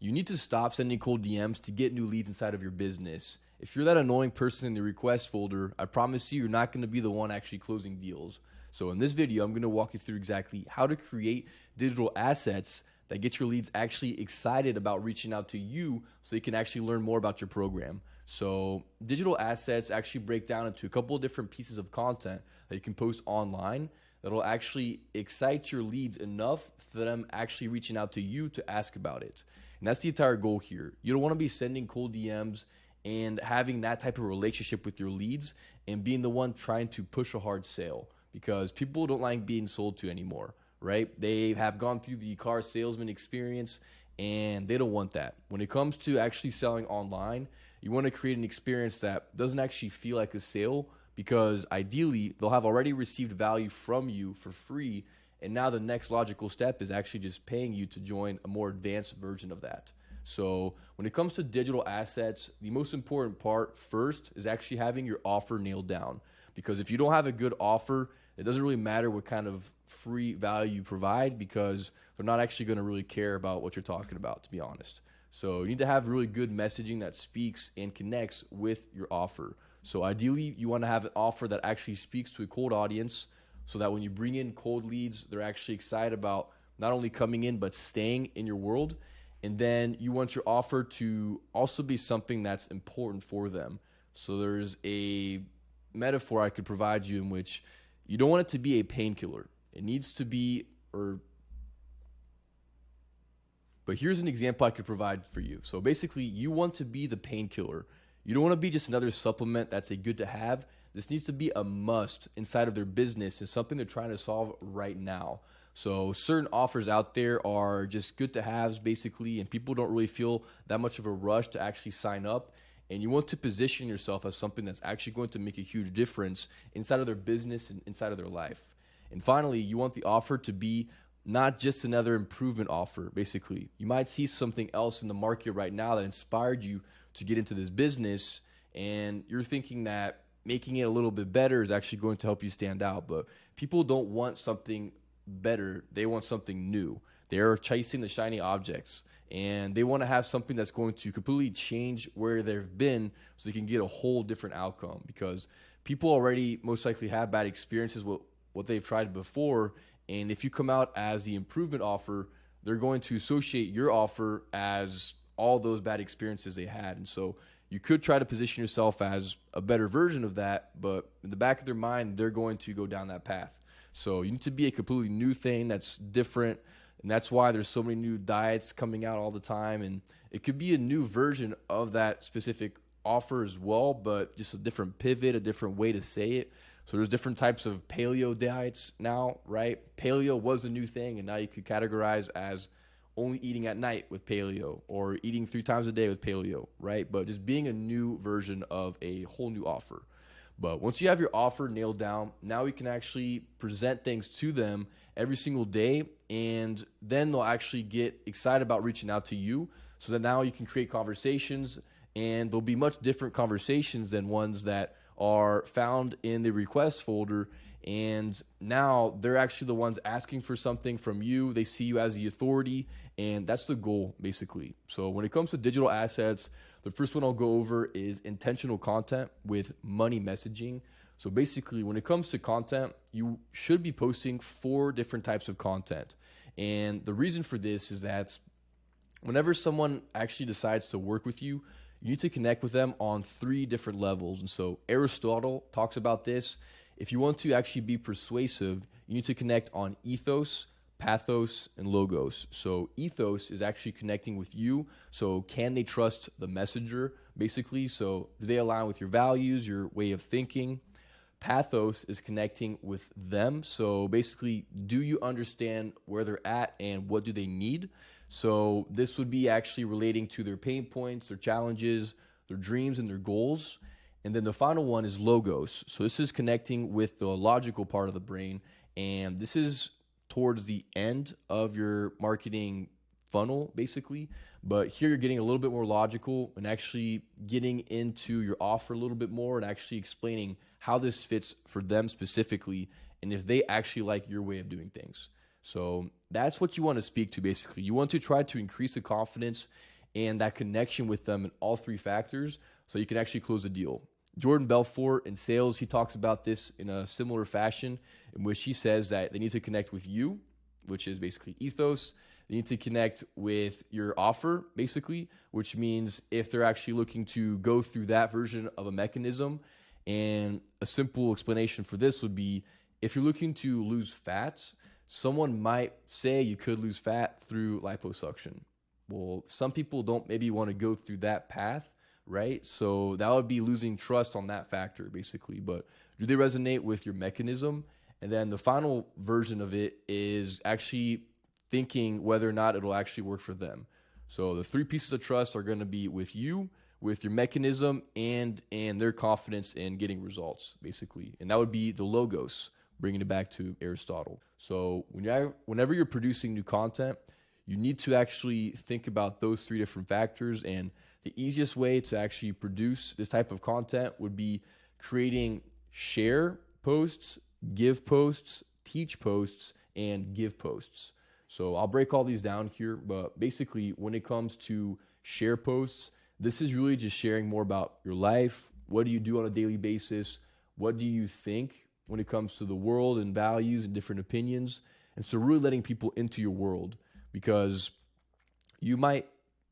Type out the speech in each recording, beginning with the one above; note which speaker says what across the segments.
Speaker 1: You need to stop sending cold DMs to get new leads inside of your business. If you're that annoying person in the request folder, I promise you're not going to be the one actually closing deals. So in this video, I'm going to walk you through exactly how to create digital assets that get your leads actually excited about reaching out to you so they can actually learn more about your program. So digital assets actually break down into a couple of different pieces of content that you can post online that'll actually excite your leads enough for them actually reaching out to you to ask about it. And that's the entire goal here. You don't want to be sending cold DMs and having that type of relationship with your leads and being the one trying to push a hard sale, because people don't like being sold to anymore, right? They have gone through the car salesman experience and they don't want that. When it comes to actually selling online, you want to create an experience that doesn't actually feel like a sale, because ideally they'll have already received value from you for free. And now the next logical step is actually just paying you to join a more advanced version of that. So when it comes to digital assets, the most important part first is actually having your offer nailed down. Because if you don't have a good offer, it doesn't really matter what kind of free value you provide, because they're not actually going to really care about what you're talking about, to be honest. So you need to have really good messaging that speaks and connects with your offer. So ideally, you want to have an offer that actually speaks to a cold audience, so that when you bring in cold leads, they're actually excited about not only coming in, but staying in your world. And then you want your offer to also be something that's important for them. So there's a metaphor I could provide you in which you don't want it to be a painkiller. It needs to be, but here's an example I could provide for you. So basically, you want to be the painkiller. You don't want to be just another supplement that's a good to have. This needs to be a must inside of their business and something they're trying to solve right now. So certain offers out there are just good to haves basically, and people don't really feel that much of a rush to actually sign up. And you want to position yourself as something that's actually going to make a huge difference inside of their business and inside of their life. And finally, you want the offer to be not just another improvement offer, basically. You might see something else in the market right now that inspired you to get into this business, and you're thinking that making it a little bit better is actually going to help you stand out. But people don't want something better. They want something new. They're chasing the shiny objects, and they want to have something that's going to completely change where they've been so they can get a whole different outcome, because people already most likely have bad experiences with what they've tried before. And if you come out as the improvement offer, they're going to associate your offer as all those bad experiences they had. And so you could try to position yourself as a better version of that, but in the back of their mind, they're going to go down that path. So you need to be a completely new thing that's different. And that's why there's so many new diets coming out all the time. And it could be a new version of that specific offer as well, but just a different pivot, a different way to say it. So there's different types of paleo diets now, right? Paleo was a new thing, and now you could categorize as only eating at night with paleo, or eating 3 times a day with paleo, right? But just being a new version of a whole new offer. But once you have your offer nailed down, now you can actually present things to them every single day, and then they'll actually get excited about reaching out to you, so that now you can create conversations, and there'll be much different conversations than ones that are found in the request folder. And now they're actually the ones asking for something from you. They see you as the authority, and that's the goal basically. So when it comes to digital assets, the first one I'll go over is intentional content with money messaging. So basically, when it comes to content, you should be posting 4 different types of content. And the reason for this is that whenever someone actually decides to work with you, you need to connect with them on 3 different levels. And so Aristotle talks about this. If you want to actually be persuasive, you need to connect on ethos, pathos, and logos. So ethos is actually connecting with you. So can they trust the messenger, basically? So do they align with your values, your way of thinking? Pathos is connecting with them. So basically, do you understand where they're at and what do they need? So this would be actually relating to their pain points, their challenges, their dreams, and their goals. And then the final one is logos. So this is connecting with the logical part of the brain. And this is towards the end of your marketing funnel, basically. But here you're getting a little bit more logical and actually getting into your offer a little bit more and actually explaining how this fits for them specifically and if they actually like your way of doing things. So that's what you want to speak to basically. You want to try to increase the confidence and that connection with them in all three factors so you can actually close a deal. Jordan Belfort in sales, he talks about this in a similar fashion in which he says that they need to connect with you, which is basically ethos. They need to connect with your offer, basically, which means if they're actually looking to go through that version of a mechanism. And a simple explanation for this would be if you're looking to lose fat, someone might say you could lose fat through liposuction. Well, some people don't maybe want to go through that path, right? So that would be losing trust on that factor, basically. But do they resonate with your mechanism? And then the final version of it is actually thinking whether or not it'll actually work for them. So the three pieces of trust are going to be with you, with your mechanism, and their confidence in getting results, basically. And that would be the logos, bringing it back to Aristotle. So whenever you're producing new content, you need to actually think about those three different factors. And the easiest way to actually produce this type of content would be creating share posts, give posts, teach posts, and give posts. So I'll break all these down here, but basically when it comes to share posts, this is really just sharing more about your life. What do you do on a daily basis? What do you think when it comes to the world and values and different opinions? And so really letting people into your world, because you might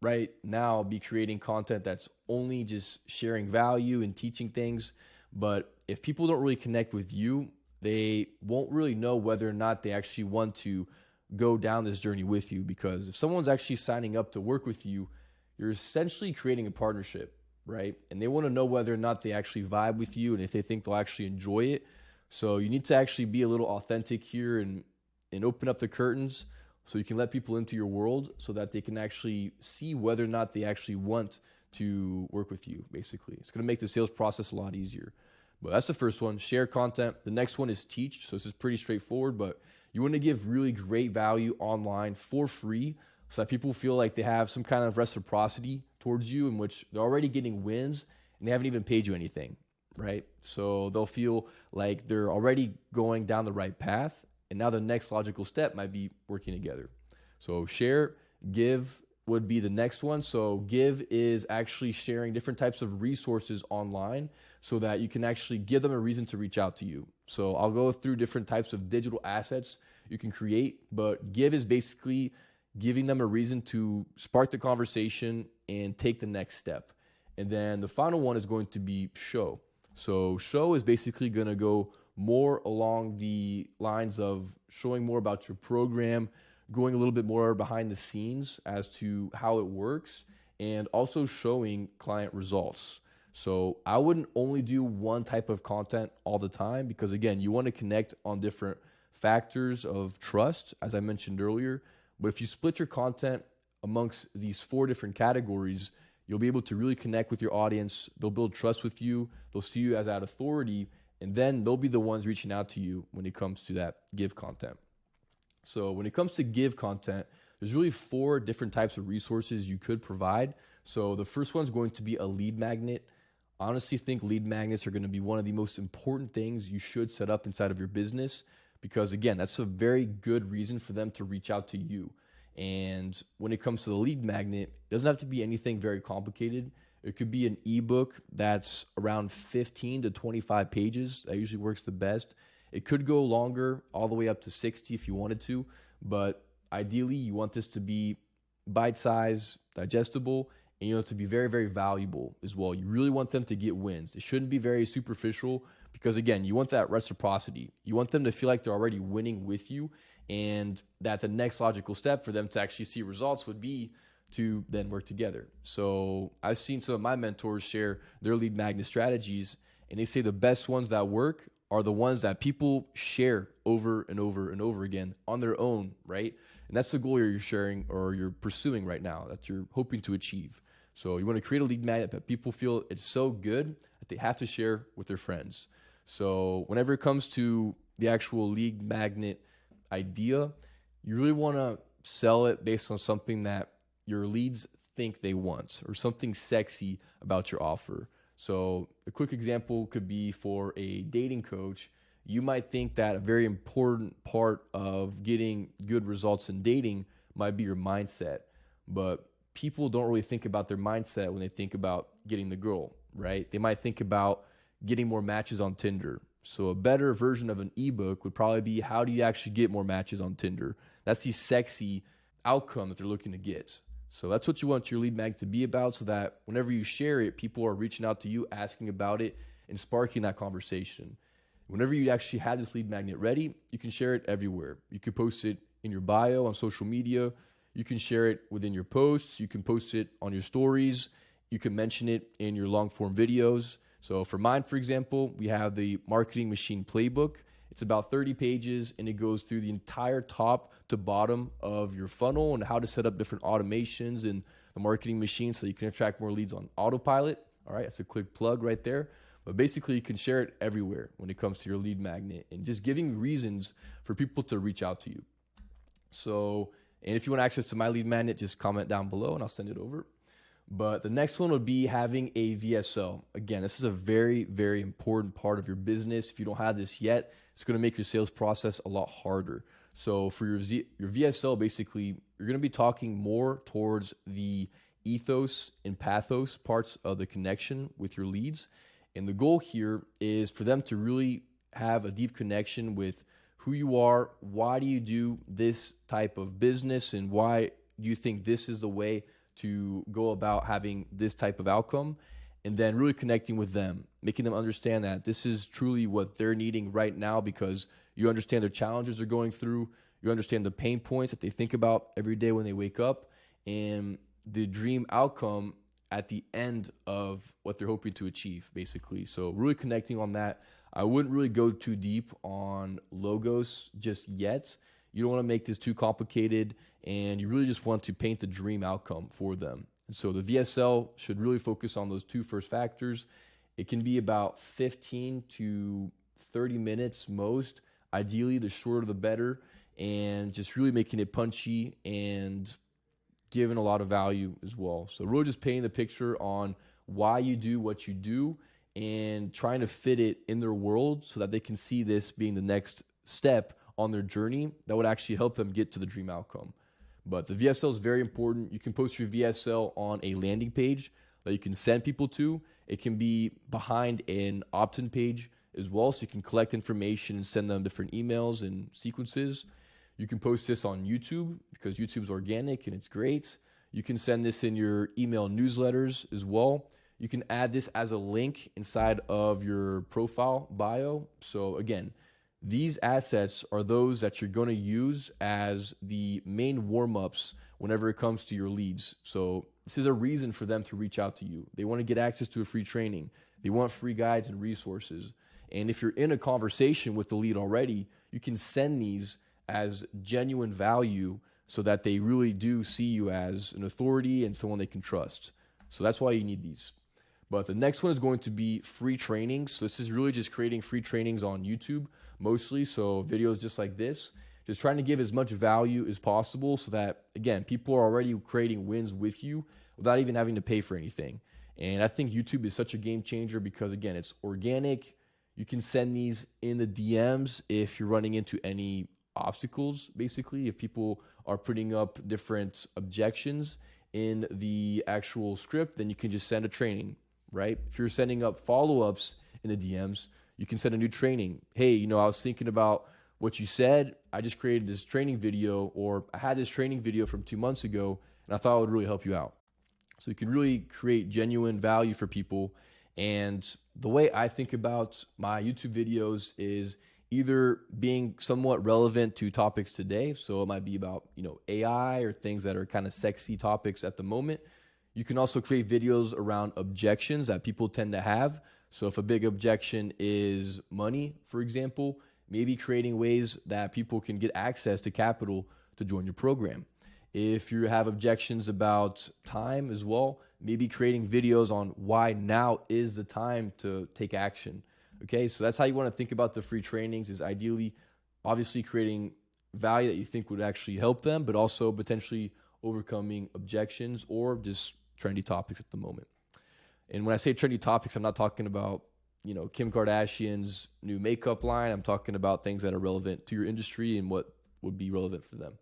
Speaker 1: right now be creating content that's only just sharing value and teaching things. But if people don't really connect with you, they won't really know whether or not they actually want to go down this journey with you. Because if someone's actually signing up to work with you, you're essentially creating a partnership, right? And they want to know whether or not they actually vibe with you and if they think they'll actually enjoy it. So you need to actually be a little authentic here and open up the curtains so you can let people into your world so that they can actually see whether or not they actually want to work with you, basically. It's going to make the sales process a lot easier. But that's the first one, share content. The next one is teach. So this is pretty straightforward, but you want to give really great value online for free so that people feel like they have some kind of reciprocity towards you in which they're already getting wins and they haven't even paid you anything, right? So they'll feel like they're already going down the right path. And now the next logical step might be working together. So share, give would be the next one. So give is actually sharing different types of resources online so that you can actually give them a reason to reach out to you. So I'll go through different types of digital assets you can create, but give is basically giving them a reason to spark the conversation and take the next step. And then the final one is going to be show. So show is basically going to go more along the lines of showing more about your program, going a little bit more behind the scenes as to how it works, and also showing client results. So I wouldn't only do one type of content all the time because, again, you want to connect on different factors of trust, as I mentioned earlier. But if you split your content amongst these 4 different categories, you'll be able to really connect with your audience. They'll build trust with you. They'll see you as that authority. And then they'll be the ones reaching out to you when it comes to that give content. So when it comes to give content, there's really 4 different types of resources you could provide. So the first one's going to be a lead magnet. I honestly think lead magnets are going to be one of the most important things you should set up inside of your business because, again, that's a very good reason for them to reach out to you. And when it comes to the lead magnet, it doesn't have to be anything very complicated. It could be an ebook that's around 15 to 25 pages. That usually works the best. It could go longer, all the way up to 60 if you wanted to. But ideally, you want this to be bite-sized, digestible, and you want it to be very, very valuable as well. You really want them to get wins. It shouldn't be very superficial because, again, you want that reciprocity. You want them to feel like they're already winning with you and that the next logical step for them to actually see results would be to then work together. So I've seen some of my mentors share their lead magnet strategies, and they say the best ones that work are the ones that people share over and over and over again on their own, right? And that's the goal you're sharing or you're pursuing right now that you're hoping to achieve. So you want to create a lead magnet that people feel it's so good that they have to share with their friends. So whenever it comes to the actual lead magnet idea, you really want to sell it based on something that your leads think they want or something sexy about your offer. So a quick example could be for a dating coach. You might think that a very important part of getting good results in dating might be your mindset, but people don't really think about their mindset when they think about getting the girl, right? They might think about getting more matches on Tinder. So a better version of an ebook would probably be, how do you actually get more matches on Tinder? That's the sexy outcome that they're looking to get. So that's what you want your lead magnet to be about, so that whenever you share it, people are reaching out to you, asking about it, and sparking that conversation. Whenever you actually have this lead magnet ready, you can share it everywhere. You can post it in your bio on social media. You can share it within your posts. You can post it on your stories. You can mention it in your long form videos. So for mine, for example, we have the Marketing Machine Playbook. It's about 30 pages, and it goes through the entire top to bottom of your funnel and how to set up different automations in the marketing machine so you can attract more leads on autopilot. All right, that's a quick plug right there. But basically, you can share it everywhere when it comes to your lead magnet, and just giving reasons for people to reach out to you. So, and if you want access to my lead magnet, just comment down below and I'll send it over. But the next one would be having a VSL. Again, this is a very, very important part of your business. If you don't have this yet, it's going to make your sales process a lot harder. So for your VSL, basically, you're going to be talking more towards the ethos and pathos parts of the connection with your leads. And the goal here is for them to really have a deep connection with who you are, why do you do this type of business, and why do you think this is the way to go about having this type of outcome, and then really connecting with them, making them understand that this is truly what they're needing right now, because you understand their challenges they're going through, you understand the pain points that they think about every day when they wake up, and the dream outcome at the end of what they're hoping to achieve, basically. So really connecting on that. I wouldn't really go too deep on logos just yet. You don't want to make this too complicated, and you really just want to paint the dream outcome for them. And so the VSL should really focus on those two first factors. It can be about 15 to 30 minutes most. Ideally, the shorter the better, and just really making it punchy and giving a lot of value as well. So really just painting the picture on why you do what you do and trying to fit it in their world so that they can see this being the next step on their journey that would actually help them get to the dream outcome. But the VSL is very important. You can post your VSL on a landing page that you can send people to. It can be behind an opt-in page as well, so you can collect information and send them different emails and sequences. You can post this on YouTube because YouTube is organic and it's great. You can send this in your email newsletters as well. You can add this as a link inside of your profile bio. So again, these assets are those that you're going to use as the main warm-ups whenever it comes to your leads. So this is a reason for them to reach out to you. They want to get access to a free training. They want free guides and resources. And if you're in a conversation with the lead already, you can send these as genuine value so that they really do see you as an authority and someone they can trust. So that's why you need these. But the next one is going to be free trainings. So this is really just creating free trainings on YouTube mostly. So videos just like this, just trying to give as much value as possible so that, again, people are already creating wins with you without even having to pay for anything. And I think YouTube is such a game changer because, again, it's organic. You can send these in the DMs if you're running into any obstacles, basically. If people are putting up different objections in the actual script, then you can just send a training, right? If you're sending up follow-ups in the DMs, you can send a new training. Hey, I was thinking about what you said. I just created this training video, or I had this training video from 2 months ago, and I thought it would really help you out. So you can really create genuine value for people. And the way I think about my YouTube videos is either being somewhat relevant to topics today. So it might be about, AI or things that are kind of sexy topics at the moment. You can also create videos around objections that people tend to have. So if a big objection is money, for example, maybe creating ways that people can get access to capital to join your program. If you have objections about time as well, maybe creating videos on why now is the time to take action. Okay, so that's how you want to think about the free trainings, is ideally, obviously creating value that you think would actually help them, but also potentially overcoming objections or just trendy topics at the moment. And when I say trendy topics, I'm not talking about Kim Kardashian's new makeup line. I'm talking about things that are relevant to your industry and what would be relevant for them.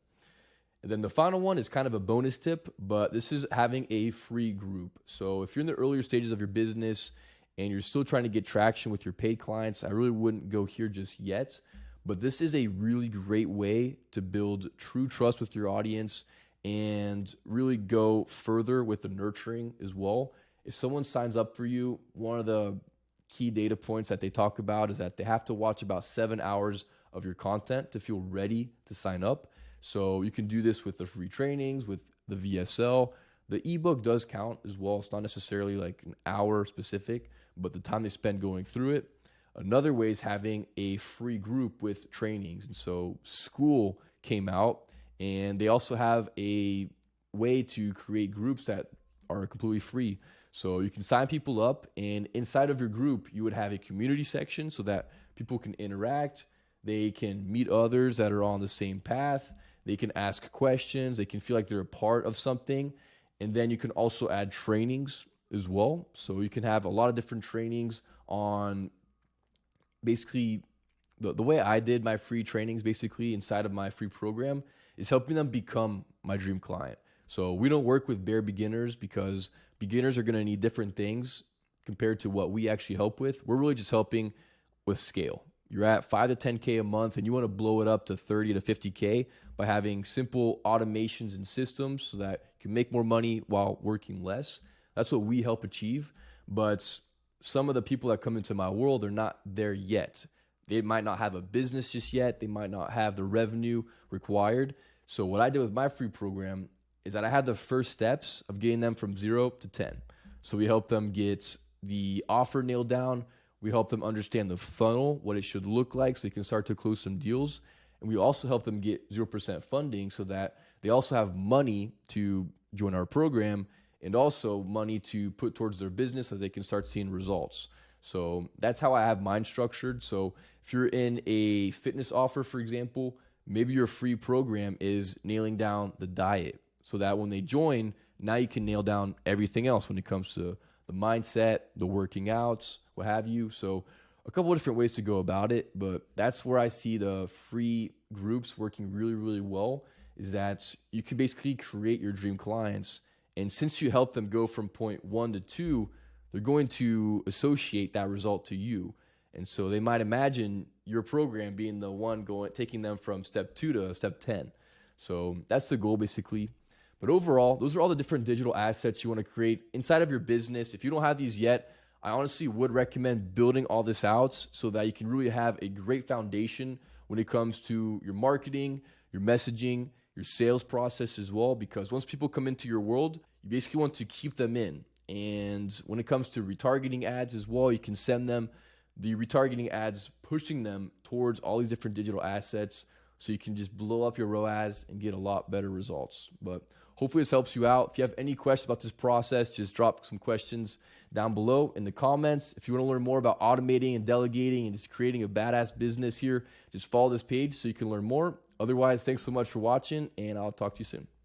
Speaker 1: And then the final one is kind of a bonus tip, but this is having a free group. So if you're in the earlier stages of your business and you're still trying to get traction with your paid clients, I really wouldn't go here just yet. But this is a really great way to build true trust with your audience and really go further with the nurturing as well. If someone signs up for you, one of the key data points that they talk about is that they have to watch about 7 hours of your content to feel ready to sign up. So you can do this with the free trainings, with the VSL. The ebook does count as well. It's not necessarily like an hour specific, but the time they spend going through it. Another way is having a free group with trainings. And so School came out, and they also have a way to create groups that are completely free. So you can sign people up, and inside of your group, you would have a community section so that people can interact. They can meet others that are on the same path. They can ask questions. They can feel like they're a part of something. And then you can also add trainings as well. So you can have a lot of different trainings on basically the way I did my free trainings basically inside of my free program is helping them become my dream client. So we don't work with bare beginners because beginners are going to need different things compared to what we actually help with. We're really just helping with scale. You're at 5 to 10K a month and you want to blow it up to 30 to 50K by having simple automations and systems so that you can make more money while working less. That's what we help achieve. But some of the people that come into my world are not there yet. They might not have a business just yet. They might not have the revenue required. So what I did with my free program is that I had the first steps of getting them from 0 to 10. So we help them get the offer nailed down. We help them understand the funnel, what it should look like so they can start to close some deals. And we also help them get 0% funding so that they also have money to join our program and also money to put towards their business so they can start seeing results. So that's how I have mine structured. So if you're in a fitness offer, for example, maybe your free program is nailing down the diet so that when they join, now you can nail down everything else when it comes to the mindset, the working outs, what have you. So a couple of different ways to go about it, but that's where I see the free groups working really, really well is that you can basically create your dream clients. And since you help them go from point 1 to 2, they're going to associate that result to you. And so they might imagine your program being the one taking them from step 2 to step 10. So that's the goal basically. But overall, those are all the different digital assets you want to create inside of your business. If you don't have these yet, I honestly would recommend building all this out so that you can really have a great foundation when it comes to your marketing, your messaging, your sales process as well. Because once people come into your world, you basically want to keep them in. And when it comes to retargeting ads as well, you can send them the retargeting ads, pushing them towards all these different digital assets so you can just blow up your ROAS and get a lot better results. But hopefully this helps you out. If you have any questions about this process, just drop some questions down below in the comments. If you want to learn more about automating and delegating and just creating a badass business here, just follow this page so you can learn more. Otherwise, thanks so much for watching, and I'll talk to you soon.